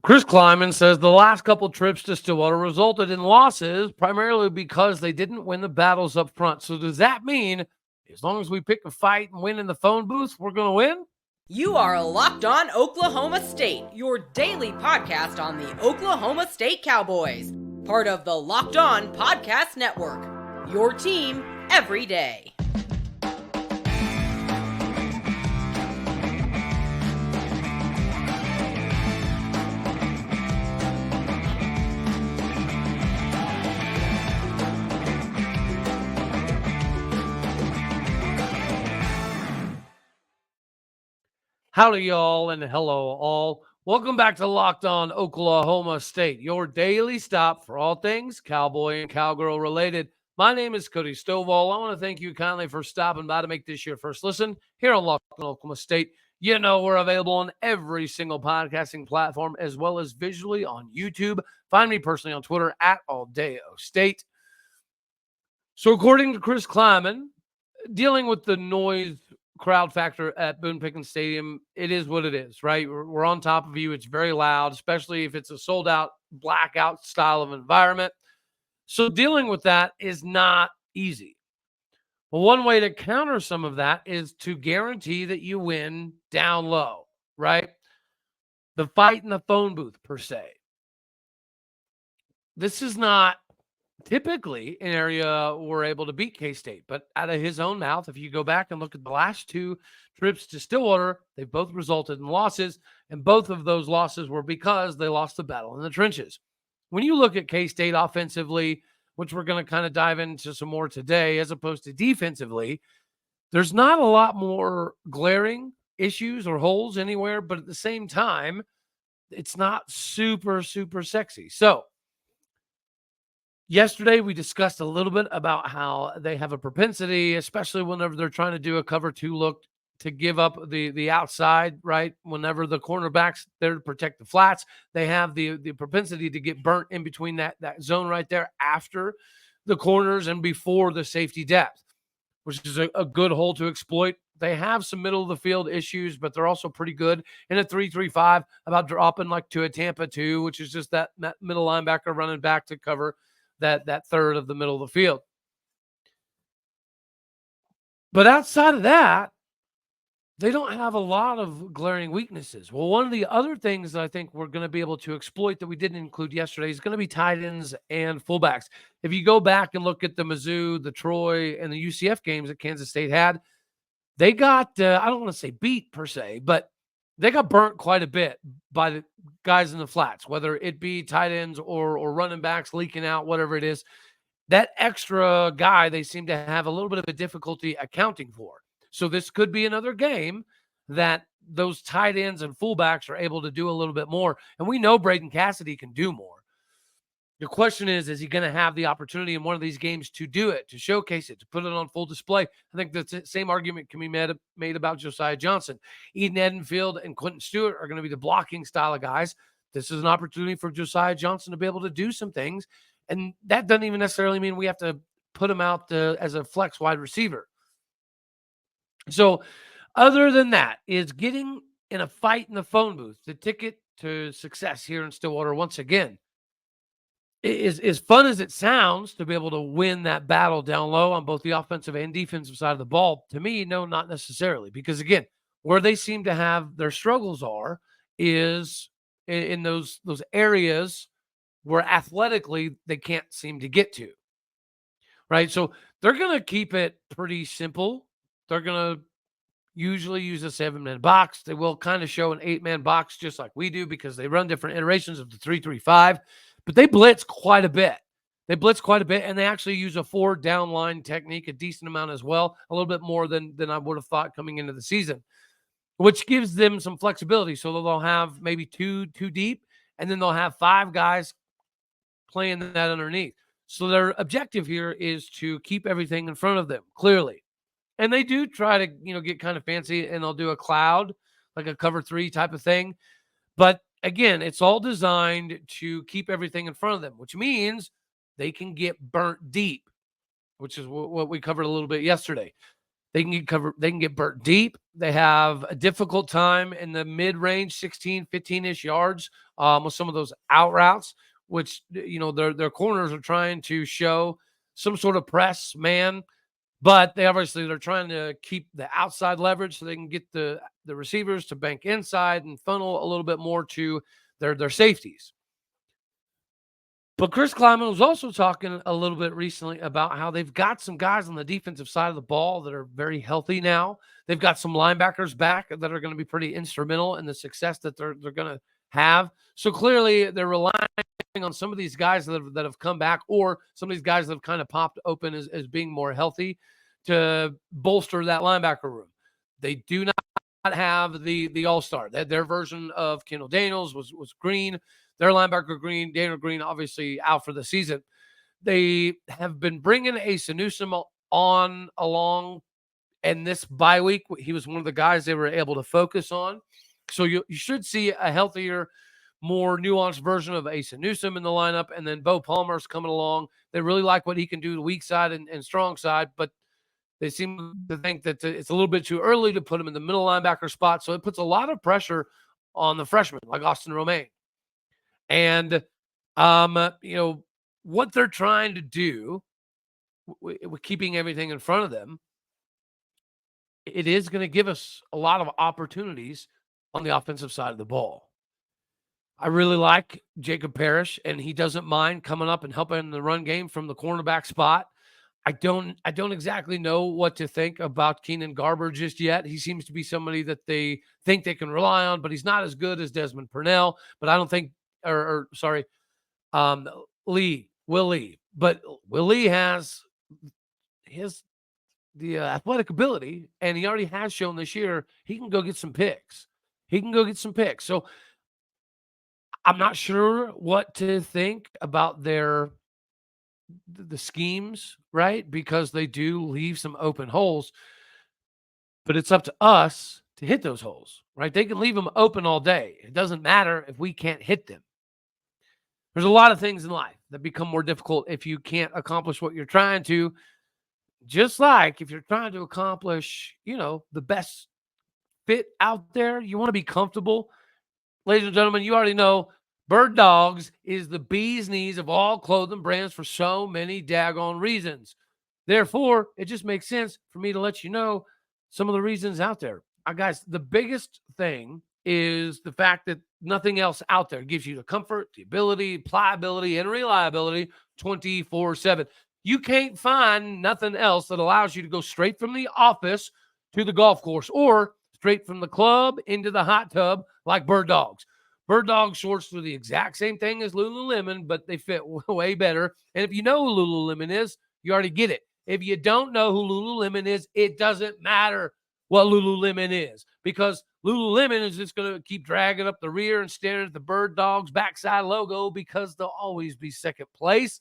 Chris Klien says the last couple trips to Stillwater resulted in losses, primarily because they didn't win the battles up front. So does that mean as long as we pick a fight and win in the phone booth, we're going to win? You are Locked On Oklahoma State, your daily podcast on the Oklahoma State Cowboys, part of the Locked On Podcast Network, your team every day. Howdy, y'all, and hello, all. Welcome back to Locked On Oklahoma State, your daily stop for all things Cowboy and Cowgirl related. My name is Cody Stovall. I want to thank you kindly for stopping by to make this your first listen here on Locked On Oklahoma State. You know we're available on every single podcasting platform as well as visually on YouTube. Find me personally on Twitter at AllDayOState. So according to Chris Klien, dealing with the noise crowd factor at Boone Pickens Stadium, it is what it is, right? We're on top of you. It's very loud, especially if it's a sold-out blackout style of environment. So dealing with that is not easy. Well, one way to counter some of that is to guarantee that you win down low, right? The fight in the phone booth, per se. This is not typically an area we're able to beat K-State, but out of his own mouth, if you go back and look at the last two trips to Stillwater, they both resulted in losses, and both of those losses were because they lost the battle in the trenches. When you look at K-State offensively, which we're going to kind of dive into some more today, as opposed to defensively, there's not a lot more glaring issues or holes anywhere, but at the same time, it's not super, super sexy. So, yesterday, we discussed a little bit about how they have a propensity, especially whenever they're trying to do a cover two look, to give up the outside, right? Whenever the cornerback's there to protect the flats, they have the propensity to get burnt in between that zone right there after the corners and before the safety depth, which is a good hole to exploit. They have some middle of the field issues, but they're also pretty good in a 3-3-5 about dropping like to a Tampa 2, which is just that middle linebacker running back to cover that third of the middle of the field. But outside of that, they don't have a lot of glaring weaknesses. Well, one of the other things that I think we're going to be able to exploit that we didn't include yesterday is going to be tight ends and fullbacks. If you go back and look at the Mizzou, the Troy, and the UCF games that Kansas State had, they got, I don't want to say beat per se, but they got burnt quite a bit by the guys in the flats, whether it be tight ends or running backs leaking out, whatever it is. That extra guy they seem to have a little bit of a difficulty accounting for. So this could be another game that those tight ends and fullbacks are able to do a little bit more. And we know Braden Cassidy can do more. The question is he going to have the opportunity in one of these games to do it, to showcase it, to put it on full display? I think the same argument can be made about Josiah Johnson. Eden Edenfield and Quentin Stewart are going to be the blocking style of guys. This is an opportunity for Josiah Johnson to be able to do some things. And that doesn't even necessarily mean we have to put him out as a flex wide receiver. So other than that is getting in a fight in the phone booth, the ticket to success here in Stillwater once again. Is as fun as it sounds to be able to win that battle down low on both the offensive and defensive side of the ball. To me, no, not necessarily. Because, again, where they seem to have their struggles is in those areas where athletically they can't seem to get to, right? So they're going to keep it pretty simple. They're going to usually use a 7-man box. They will kind of show an 8-man box just like we do because they run different iterations of the 3-3-5. But they blitz quite a bit. And they actually use a 4-down line technique a decent amount as well, a little bit more than I would have thought coming into the season, which gives them some flexibility. So they'll have maybe two deep, and then they'll have 5 guys playing that underneath. So their objective here is to keep everything in front of them, clearly. And they do try to, get kind of fancy, and they'll do a cloud, like a cover 3 type of thing. But again, it's all designed to keep everything in front of them, which means they can get burnt deep, which is what we covered a little bit yesterday. They can get covered. They can get burnt deep. They have a difficult time in the mid-range, 16, 15-ish yards with some of those out routes, which, their corners are trying to show some sort of press man, but they're trying to keep the outside leverage so they can get the receivers to bank inside and funnel a little bit more to their safeties. But Chris Klieman was also talking a little bit recently about how they've got some guys on the defensive side of the ball that are very healthy now. They've got some linebackers back that are going to be pretty instrumental in the success that they're going to have. So clearly they're relying on some of these guys that have come back, or some of these guys that have kind of popped open as being more healthy, to bolster that linebacker room. They do not have the all-star. Their version of Kendal Daniels was Green. Their linebacker Green, Daniel Green, obviously out for the season. They have been bringing Asa Newsom along, and this bye week, he was one of the guys they were able to focus on. So you should see a healthier, more nuanced version of Asa Newsom in the lineup, and then Bo Palmer's coming along. They really like what he can do to weak side and strong side, but they seem to think that it's a little bit too early to put him in the middle linebacker spot. So it puts a lot of pressure on the freshmen like Austin Romaine. And, what they're trying to do with keeping everything in front of them, it is going to give us a lot of opportunities on the offensive side of the ball. I really like Jacob Parrish, and he doesn't mind coming up and helping in the run game from the cornerback spot. I don't exactly know what to think about Keenan Garber just yet. He seems to be somebody that they think they can rely on, but he's not as good as Desmond Purnell. But I don't think, Will Lee. But Will Lee has the athletic ability, and he already has shown this year he can go get some picks. So I'm not sure what to think about the schemes, right? Because they do leave some open holes, but it's up to us to hit those holes, right? They can leave them open all day. It doesn't matter if we can't hit them. There's a lot of things in life that become more difficult if you can't accomplish what you're trying to. Just like if you're trying to accomplish, the best fit out there, you want to be comfortable. Ladies and gentlemen, you already know Bird Dogs is the bee's knees of all clothing brands for so many daggone reasons. Therefore, it just makes sense for me to let you know some of the reasons out there. Guys, the biggest thing is the fact that nothing else out there gives you the comfort, the ability, pliability, and reliability 24/7. You can't find nothing else that allows you to go straight from the office to the golf course, or straight from the club into the hot tub like Bird Dogs. Bird Dog shorts do the exact same thing as Lululemon, but they fit way better. And if you know who Lululemon is, you already get it. If you don't know who Lululemon is, it doesn't matter what Lululemon is, because Lululemon is just going to keep dragging up the rear and staring at the Bird Dog's backside logo, because they'll always be second place.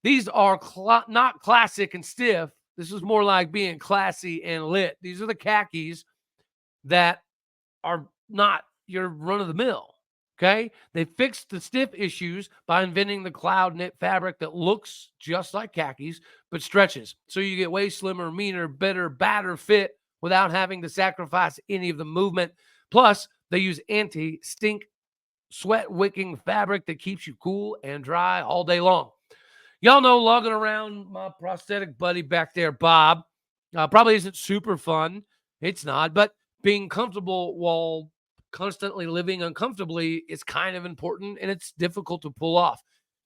These are not classic and stiff. This is more like being classy and lit. These are the khakis that are not your run-of-the-mill, okay? They fixed the stiff issues by inventing the cloud knit fabric that looks just like khakis but stretches. So you get way slimmer, meaner, better, badder fit without having to sacrifice any of the movement. Plus, they use anti-stink, sweat-wicking fabric that keeps you cool and dry all day long. Y'all know lugging around my prosthetic buddy back there, Bob, probably isn't super fun. It's not, but being comfortable while constantly living uncomfortably is kind of important, and it's difficult to pull off.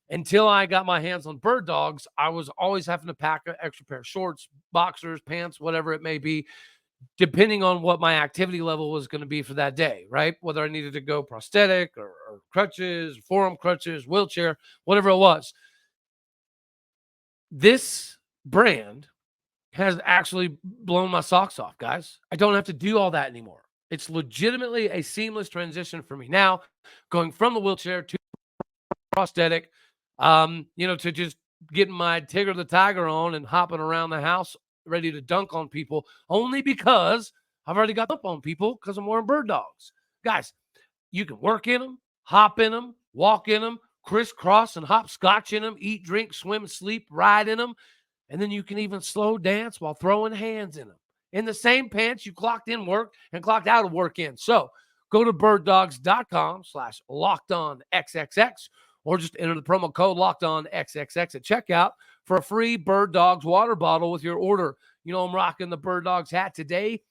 Until I got my hands on Bird Dogs, I was always having to pack an extra pair of shorts, boxers, pants, whatever it may be, depending on what my activity level was going to be for that day, right? Whether I needed to go prosthetic or crutches, forearm crutches, wheelchair, whatever it was. This brand has actually blown my socks off, guys. I don't have to do all that anymore. It's legitimately a seamless transition for me now, going from the wheelchair to prosthetic, to just getting my Tigger the Tiger on and hopping around the house ready to dunk on people, only because I've already got up on people because I'm wearing Bird Dogs. Guys, you can work in them, hop in them, walk in them, crisscross and hopscotch in them, eat, drink, swim, sleep, ride in them. And then you can even slow dance while throwing hands in them. in the same pants you clocked in work and clocked out of work in. So go to birddogs.com/lockedonxxx or just enter the promo code LockedOnXXX at checkout for a free Bird Dogs water bottle with your order. You know I'm rocking the Bird Dogs hat today.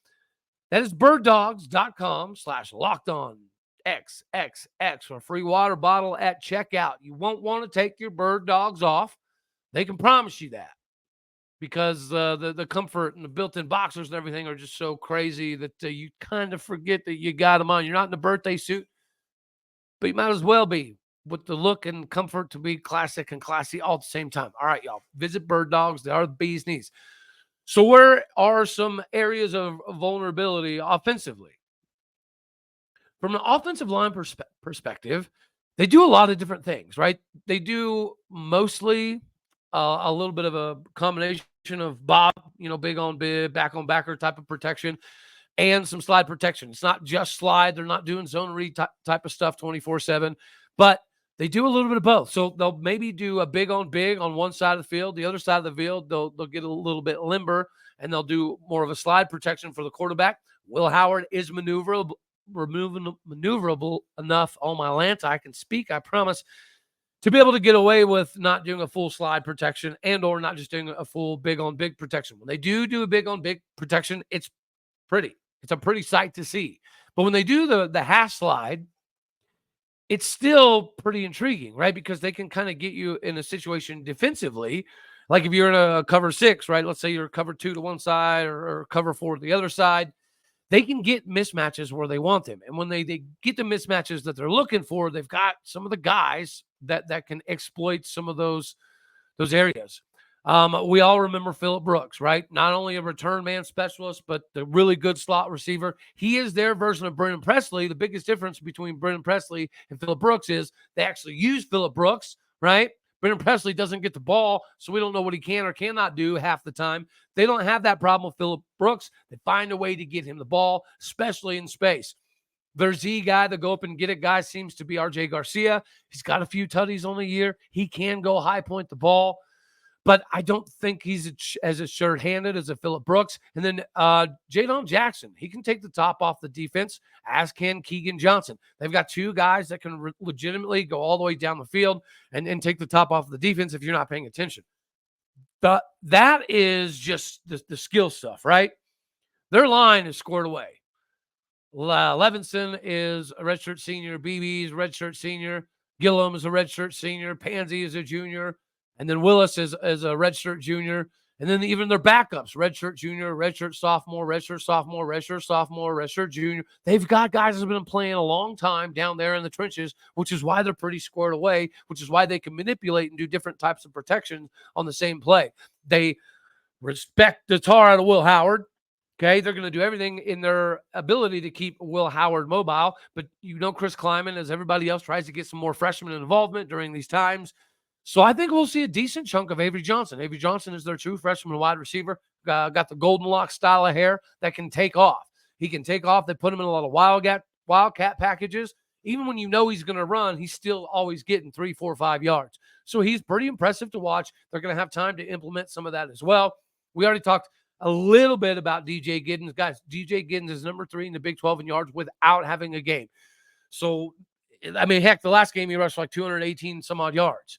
That is birddogs.com/lockedonxxx for a free water bottle at checkout. You won't want to take your Bird Dogs off. They can promise you that, because the comfort and the built-in boxers and everything are just so crazy that you kind of forget that you got them on. You're not in a birthday suit, but you might as well be, with the look and comfort to be classic and classy all at the same time. All right, y'all, visit Bird Dogs. They are the bee's knees. So where are some areas of vulnerability offensively? From an offensive line perspective, they do a lot of different things, right? They do mostly a little bit of a combination of Bob, big on bid, back on backer type of protection, and some slide protection. It's not just slide. They're not doing zone read type of stuff 24/7, but they do a little bit of both. So they'll maybe do a big on one side of the field. The other side of the field, they'll get a little bit limber, and they'll do more of a slide protection for the quarterback. Will Howard is maneuverable enough. Oh, my Lanta, I can speak, I promise, to be able to get away with not doing a full slide protection and or not just doing a full big on big protection. When they do a big on big protection, it's pretty. It's a pretty sight to see. But when they do the hash slide, it's still pretty intriguing, right? Because they can kind of get you in a situation defensively. Like if you're in a cover 6, right? Let's say you're cover 2 to one side or cover 4 to the other side. They can get mismatches where they want them. And when they get the mismatches that they're looking for, they've got some of the guys that can exploit some of those areas. We all remember Phillip Brooks, right? Not only a return man specialist, but the really good slot receiver. He is their version of Brennan Presley. The biggest difference between Brennan Presley and Phillip Brooks is they actually use Phillip Brooks, right? Brennan Presley doesn't get the ball, so we don't know what he can or cannot do half the time. They don't have that problem with Phillip Brooks. They find a way to get him the ball, especially in space. Their Z guy, the go up and get it guy, seems to be RJ Garcia. He's got a few tutties on the year. He can go high point the ball, but I don't think he's as sure-handed as a Phillip Brooks. And then Jadon Jackson, he can take the top off the defense, as can Keegan Johnson. They've got two guys that can legitimately go all the way down the field and take the top off the defense if you're not paying attention. But that is just the skill stuff, right? Their line is squared away. Levinson is a redshirt senior. BB is a redshirt senior. Gillum is a redshirt senior. Pansy is a junior. And then Willis is a redshirt junior. And then even their backups, redshirt junior, redshirt sophomore, redshirt sophomore, redshirt sophomore, redshirt junior. They've got guys that have been playing a long time down there in the trenches, which is why they're pretty squared away, which is why they can manipulate and do different types of protection on the same play. They respect the tar out of Will Howard. Okay, they're going to do everything in their ability to keep Will Howard mobile. But Chris Klien, as everybody else, tries to get some more freshman involvement during these times. So I think we'll see a decent chunk of Avery Johnson. Avery Johnson is their true freshman wide receiver. Got the golden lock style of hair that can take off. He can take off. They put him in a lot of wildcat packages. Even when he's going to run, he's still always getting 3, 4, 5 yards. So he's pretty impressive to watch. They're going to have time to implement some of that as well. We already talked a little bit about DJ Giddens. Guys, DJ Giddens is number 3 in the Big 12 in yards without having a game. So, heck, the last game he rushed like 218 some odd yards.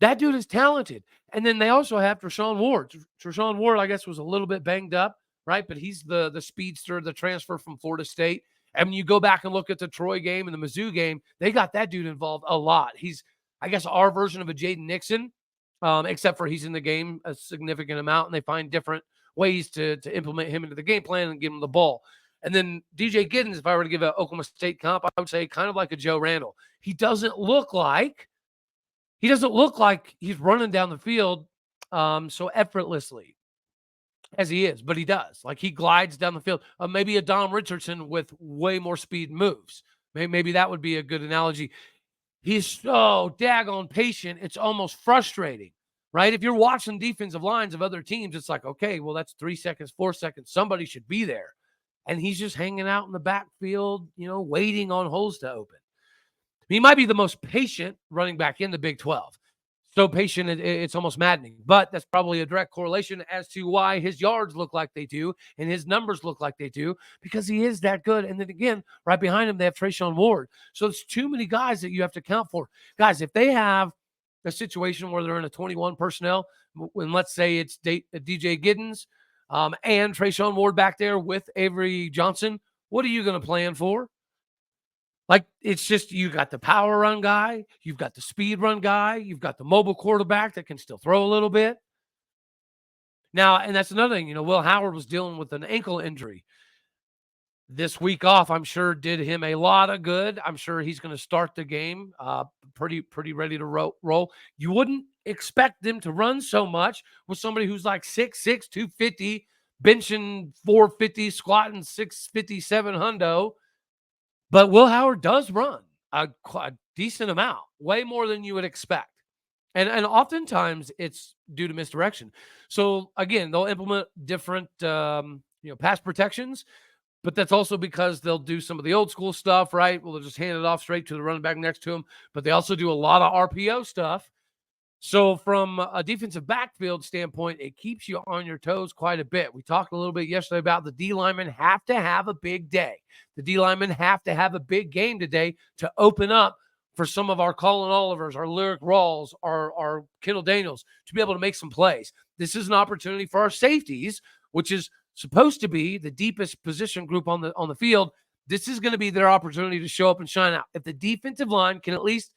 That dude is talented. And then they also have Treshaun Ward. Treshaun Ward, I guess, was a little bit banged up, right? But he's the speedster, the transfer from Florida State. And when you go back and look at the Troy game and the Mizzou game, they got that dude involved a lot. He's, I guess, our version of a Jaden Nixon, except for he's in the game a significant amount, and they find different ways to implement him into the game plan and give him the ball. And then DJ Giddens, if I were to give an Oklahoma State comp, I would say kind of like a Joe Randall. He doesn't look like he's running down the field so effortlessly as he is, but he does. Like, he glides down the field. Maybe a Dom Richardson with way more speed moves. Maybe that would be a good analogy. He's so daggone patient, it's almost frustrating, right? If you're watching defensive lines of other teams, it's like, okay, well, that's 3 seconds, 4 seconds. Somebody should be there. And he's just hanging out in the backfield, waiting on holes to open. He might be the most patient running back in the Big 12. so patient, it's almost maddening. But that's probably a direct correlation as to why his yards look like they do and his numbers look like they do, because he is that good. And then again, right behind him, they have Treshaun Ward. So it's too many guys that you have to account for. Guys, if they have a situation where they're in a 21 personnel, when let's say it's DJ Giddens and Treshaun Ward back there with Avery Johnson, what are you going to plan for? Like, it's just, you got the power run guy, you've got the speed run guy, you've got the mobile quarterback that can still throw a little bit. Now, and that's another thing, Will Howard was dealing with an ankle injury. This week off, I'm sure, did him a lot of good. I'm sure he's going to start the game pretty ready to roll. You wouldn't expect them to run so much with somebody who's like 6'6", 250, benching 450, squatting 657 hundo. But Will Howard does run a decent amount, way more than you would expect. And oftentimes it's due to misdirection. So, again, they'll implement different pass protections, but that's also because they'll do some of the old school stuff, right? Well, they'll just hand it off straight to the running back next to him. But they also do a lot of RPO stuff. So from a defensive backfield standpoint, it keeps you on your toes quite a bit. We talked a little bit yesterday about the D linemen have to have a big day. The D linemen have to have a big game today to open up for some of our Collin Olivers, our Lyrik Rawls, our Kendal Daniels to be able to make some plays. This is an opportunity for our safeties, which is supposed to be the deepest position group on the field. This is going to be their opportunity to show up and shine out. If the defensive line can at least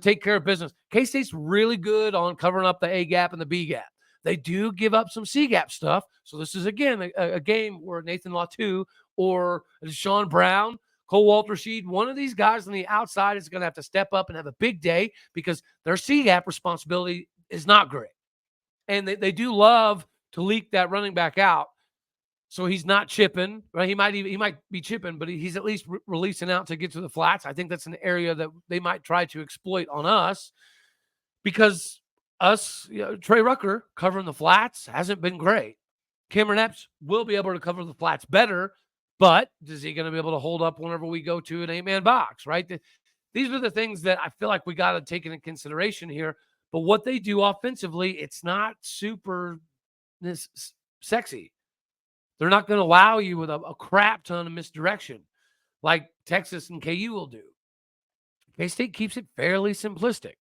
take care of business. K-State's really good on covering up the A gap and the B gap. They do give up some C gap stuff. So this is, again, a game where Nathan Latu or Deshaun Brown, Cole Walter-Sheed, one of these guys on the outside is going to have to step up and have a big day because their C gap responsibility is not great. And they do love to leak that running back out. So he's not chipping, right? He might be chipping, but he's at least releasing out to get to the flats. I think that's an area that they might try to exploit on us because Trey Rucker covering the flats hasn't been great. Cameron Epps will be able to cover the flats better, but is he going to be able to hold up whenever we go to an 8-man box, right? These are the things that I feel like we got to take into consideration here. But what they do offensively, it's not super sexy. They're not going to allow you with a crap ton of misdirection like Texas and KU will do. K-State keeps it fairly simplistic.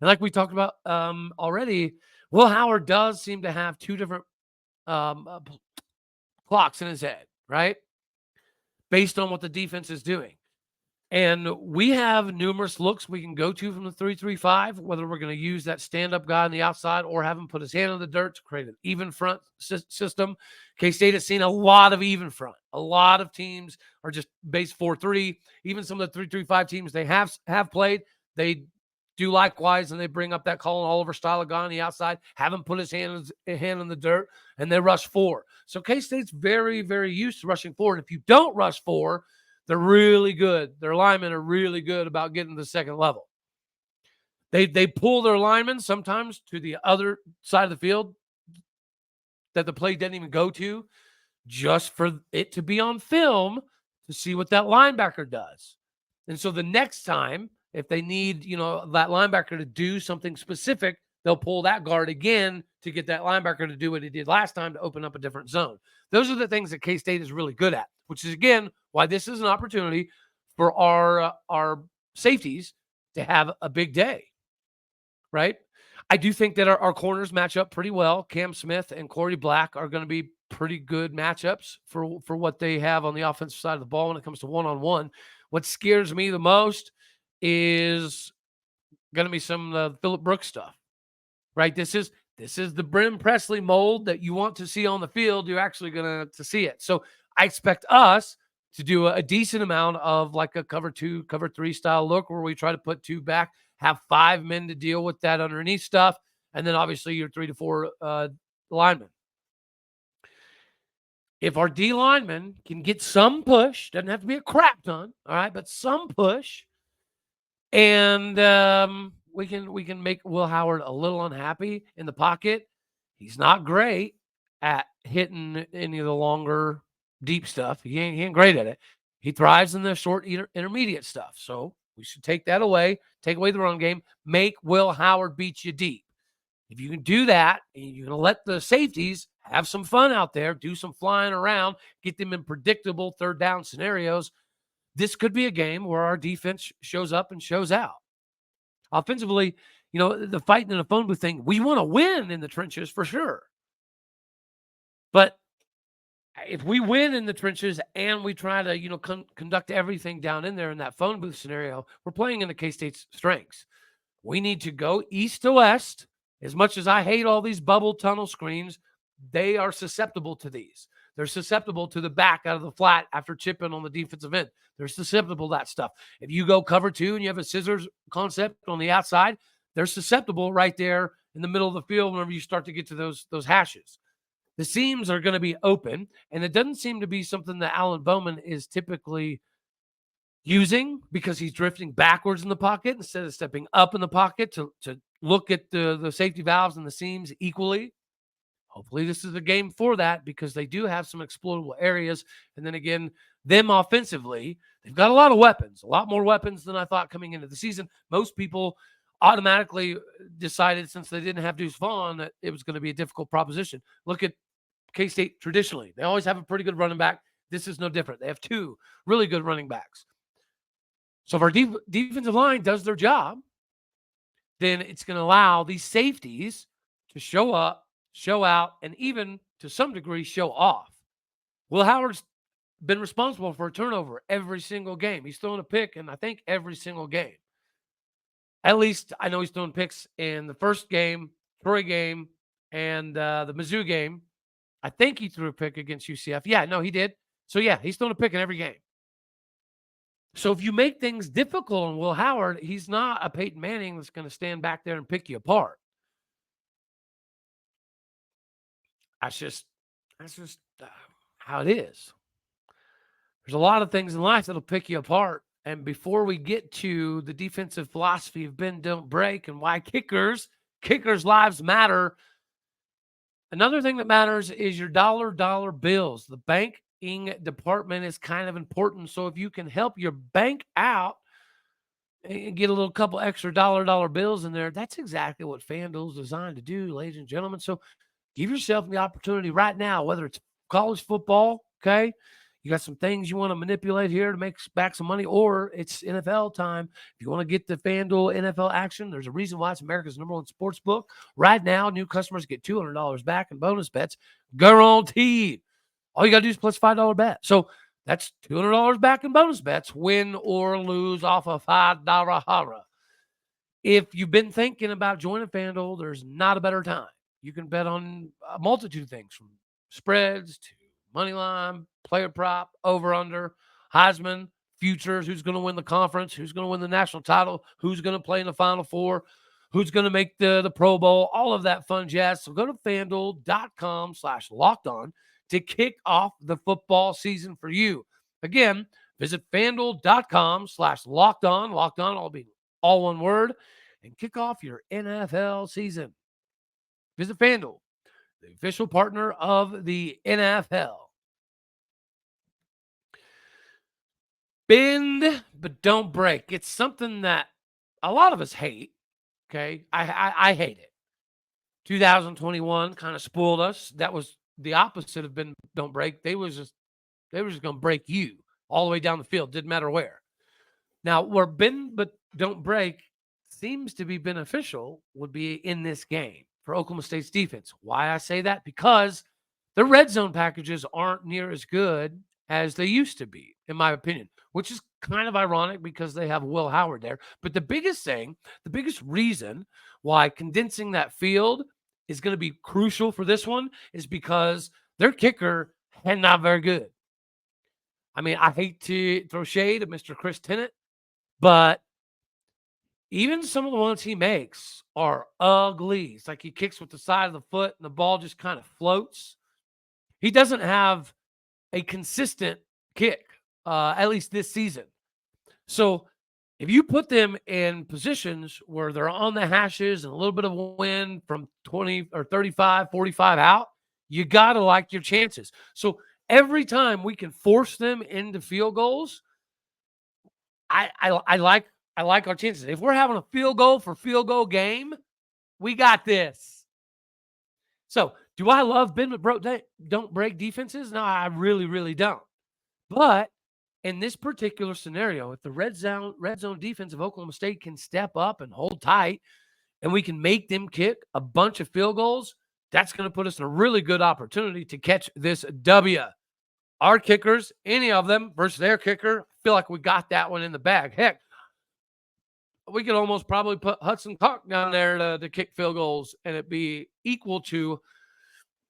And like we talked about already, Will Howard does seem to have two different clocks in his head, right? Based on what the defense is doing. And we have numerous looks we can go to from the 3-3-5, whether we're going to use that stand-up guy on the outside or have him put his hand in the dirt to create an even front system. K-State has seen a lot of even front. A lot of teams are just base 4-3. Even some of the 3-3-5 teams they have played, they do likewise, and they bring up that Collin Oliver style of guy on the outside, have him put his hand in the dirt, and they rush 4. So K-State's very, very used to rushing 4. And if you don't rush 4, they're really good. Their linemen are really good about getting to the second level. They pull their linemen sometimes to the other side of the field that the play didn't even go to just for it to be on film to see what that linebacker does. And so the next time, if they need, that linebacker to do something specific, they'll pull that guard again to get that linebacker to do what he did last time to open up a different zone. Those are the things that K-State is really good at, which is, again, why this is an opportunity for our safeties to have a big day, right? I do think that our corners match up pretty well. Cam Smith and Corey Black are going to be pretty good matchups for what they have on the offensive side of the ball when it comes to one-on-one. What scares me the most is going to be some Phillip Brooks stuff, right? This is the Brim Presley mold that you want to see on the field. You're actually going to see it. So I expect us to do a decent amount of like a cover 2, cover 3 style look where we try to put 2 back, have 5 men to deal with that underneath stuff, and then obviously your 3 to 4 linemen. If our D linemen can get some push, doesn't have to be a crap ton, all right, but some push, and we can make Will Howard a little unhappy in the pocket. He's not great at hitting any of the longer, deep stuff. He ain't great at it. He thrives in the short, intermediate stuff. So we should take that away, take away the run game, make Will Howard beat you deep. If you can do that, and you're going to let the safeties have some fun out there, do some flying around, get them in predictable third down scenarios, this could be a game where our defense shows up and shows out. Offensively, the fighting in the phone booth thing, we want to win in the trenches for sure. But if we win in the trenches and we try to, conduct everything down in there in that phone booth scenario, we're playing into K-State's strengths. We need to go east to west. As much as I hate all these bubble tunnel screens, they are susceptible to these. They're susceptible to the back out of the flat after chipping on the defensive end. They're susceptible to that stuff. If you go cover two and you have a scissors concept on the outside, they're susceptible right there in the middle of the field whenever you start to get to those hashes. The seams are going to be open, and it doesn't seem to be something that Alan Bowman is typically using because he's drifting backwards in the pocket instead of stepping up in the pocket to look at the safety valves and the seams equally. Hopefully this is a game for that because they do have some exploitable areas. And then again, them offensively, they've got a lot of weapons, a lot more weapons than I thought coming into the season. Most people automatically decided since they didn't have Deuce Vaughn that it was going to be a difficult proposition. Look at K-State traditionally. They always have a pretty good running back. This is no different. They have two really good running backs. So if our defensive line does their job, then it's going to allow these safeties to show up, show out, and even to some degree show off. Will Howard's been responsible for a turnover every single game. He's thrown a pick in, I think, every single game. At least I know he's thrown picks in the first game, Troy game, and the Mizzou game. I think he threw a pick against UCF. Yeah, no, he did. So, yeah, he's thrown a pick in every game. So if you make things difficult on Will Howard, he's not a Peyton Manning that's going to stand back there and pick you apart. That's just how it is. There's a lot of things in life that'll pick you apart. And before we get to the defensive philosophy of bend, don't break, and why kickers' lives matter, another thing that matters is your dollar bills. The banking department is kind of important. So if you can help your bank out and get a little couple extra dollar bills in there, that's exactly what FanDuel is designed to do, ladies and gentlemen. So give yourself the opportunity right now, whether it's college football, okay? You got some things you want to manipulate here to make back some money, or it's NFL time. If you want to get the FanDuel NFL action, there's a reason why it's America's #1 sports book. Right now, new customers get $200 back in bonus bets, guaranteed. All you got to do is plus $5 bet. So that's $200 back in bonus bets, win or lose off a $5 horror. If you've been thinking about joining FanDuel, there's not a better time. You can bet on a multitude of things from spreads to money line, player prop, over under, Heisman, futures, who's going to win the conference, who's going to win the national title, who's going to play in the Final Four, who's going to make the Pro Bowl, all of that fun jazz. So go to FanDuel.com/lockedon to kick off the football season for you. Again, visit FanDuel.com/lockedon. Locked on, all be all one word, and kick off your NFL season. Visit FanDuel, the official partner of the NFL. Bend, but don't break. It's something that a lot of us hate, okay? I hate it. 2021 kind of spoiled us. That was the opposite of bend, don't break. They were just going to break you all the way down the field. Didn't matter where. Now, where bend, but don't break seems to be beneficial would be in this game for Oklahoma State's defense. Why I say that? Because the red zone packages aren't near as good as they used to be, in my opinion, which is kind of ironic because they have Will Howard there. But the biggest reason why condensing that field is going to be crucial for this one is because their kicker is not very good. I mean, I hate to throw shade at Mr. Chris Tennant, but even some of the ones he makes are ugly. It's like he kicks with the side of the foot and the ball just kind of floats. He doesn't have a consistent kick, at least this season. So if you put them in positions where they're on the hashes and a little bit of wind from 20 or 35, 45 out, you got to like your chances. So every time we can force them into field goals, I like our chances. If we're having a field goal for field goal game, we got this. So, do I love bend but don't break defenses? No, I really, really don't. But in this particular scenario, if the red zone defense of Oklahoma State can step up and hold tight, and we can make them kick a bunch of field goals, that's going to put us in a really good opportunity to catch this W. Our kickers, any of them versus their kicker, I feel like we got that one in the bag. Heck, we could almost probably put Hudson Clark down there to kick field goals, and it'd be equal to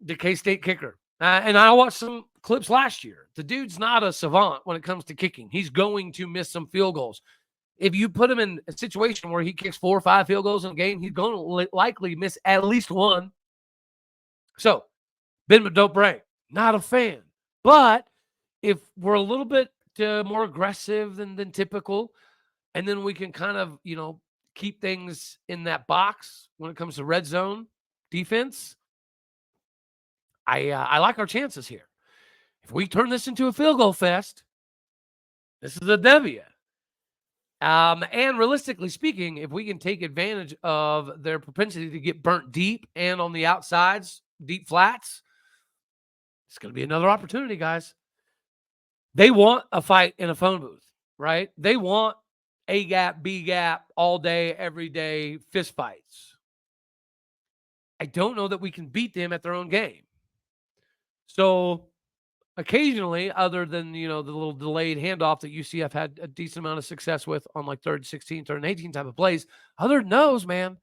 the K-State kicker. And I watched some clips last year. The dude's not a savant when it comes to kicking. He's going to miss some field goals. If you put him in a situation where he kicks 4 or 5 field goals in a game, he's going to likely miss at least one. So, bend but don't break. Not a fan. But if we're a little bit more aggressive than typical, and then we can kind of, keep things in that box when it comes to red zone defense, I like our chances here. If we turn this into a field goal fest, this is a W. And realistically speaking, if we can take advantage of their propensity to get burnt deep and on the outsides, deep flats, it's going to be another opportunity, guys. They want a fight in a phone booth, right? They want A gap, B gap, all day, every day, fist fights. I don't know that we can beat them at their own game. So occasionally, other than, the little delayed handoff that UCF had a decent amount of success with on like 3rd and 16, 3rd and 18 type of plays, other than those, man,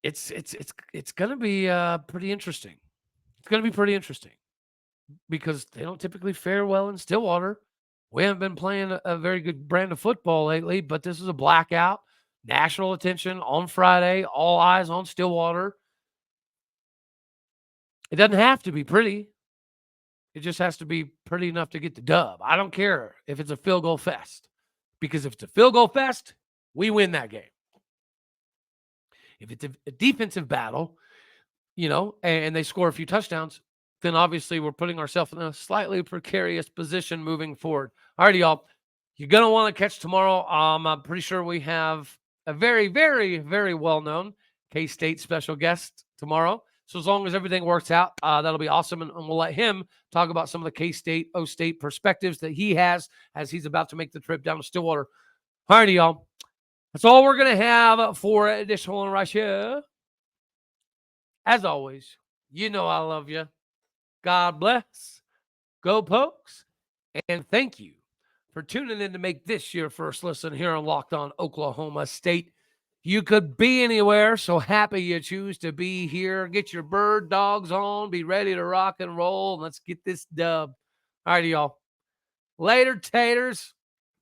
it's going to be pretty interesting. It's going to be pretty interesting because they don't typically fare well in Stillwater. We haven't been playing a very good brand of football lately, but this is a blackout. National attention on Friday, all eyes on Stillwater. It doesn't have to be pretty. It just has to be pretty enough to get the dub. I don't care if it's a field goal fest, because if it's a field goal fest, we win that game. If it's a defensive battle, and they score a few touchdowns, then obviously we're putting ourselves in a slightly precarious position moving forward. All righty, y'all. You're going to want to catch tomorrow. I'm pretty sure we have a very, very, very well-known K-State special guest tomorrow. So as long as everything works out, that'll be awesome. And we'll let him talk about some of the K-State, O-State perspectives that he has as he's about to make the trip down to Stillwater. All righty, y'all. That's all we're going to have for this one right here. As always, I love you. God bless. Go Pokes. And thank you for tuning in to make this your first listen here on Locked On Oklahoma State. You could be anywhere, so happy you choose to be here. Get your bird dogs on. Be ready to rock and roll. Let's get this dub. All righty, y'all. Later, taters.